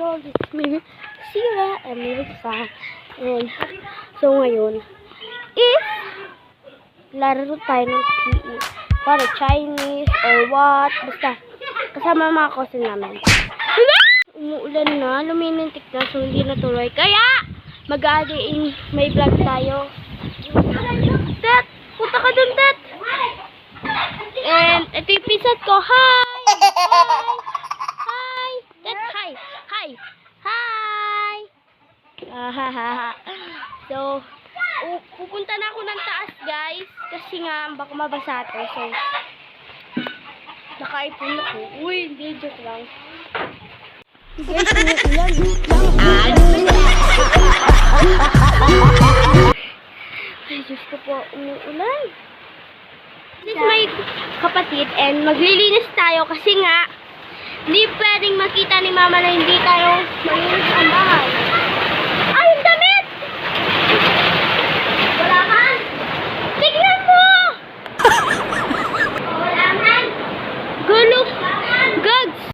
world, it's me, Sira and Melissa. And so ngayon, if laro tayo ng PE, para Chinese or what, basta kasama mga cousin namin. Umuulan na, luminintik na, so hindi natuloy. Kaya, mag-aadiin, may vlog tayo. Tet! Punta ka dun, Tet! And, ito yung pisat ko. Hi! Hi! Tet, hi! Hi! Hi! So, pupunta na ako ng taas, guys. Kasi nga, baka mabasa ito. So, nakaipon ako. Uy, hindi, joke lang. Guys, umuulan. Ay, Diyos ko po, umuulan. This is my kapatid and maglilinis tayo kasi nga hindi pwedeng makita ni mama na hindi tayo malinis ang bahay. Ay, yung damit! Wala man! Tignan mo! Wala man! Gulo! Gags!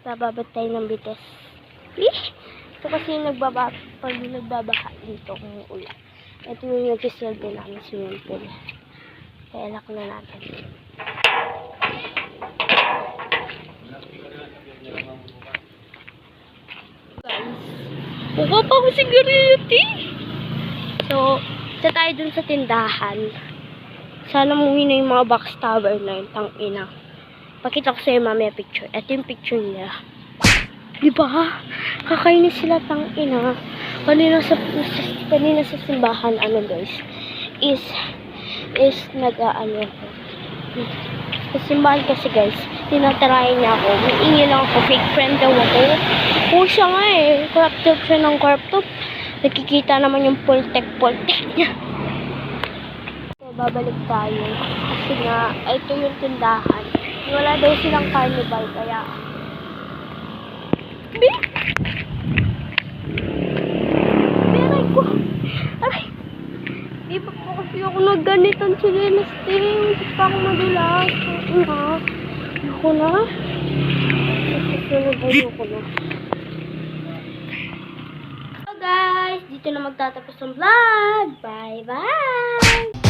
Bababad tayo ng bites. Ito kasi pag nagbabaha dito kung ulan. Ito yung nagsisilbi namin swimming pool. Kaya lock na natin. Guys, buka pa ako sigarilyo. So, isa tayo dun sa tindahan. Sana muna na yung mga box tower na yun, tangina. Pakita ko sa'yo mamaya picture. Ito yung picture nila. Diba? Kakainis sila, tangina. Kanina sa simbahan, ano guys, is nag-ano ko. Sa simbahan kasi guys, tinatarayan niya ako. Maingin lang ako. Fake friend daw ako. Oo siya nga eh. Crop top siya ng crop top. Nakikita naman yung poltek niya. So, babalik tayo. Kasi nga, ito yung tindahan. Wala daw silang carnival, kaya Aray ko! Aray! Di ba po kasi ako nagganitong chilinas din? Hindi pa ako madulas. Ako na. Ayoko na. So guys, dito na magtatapos ang vlog. Bye bye!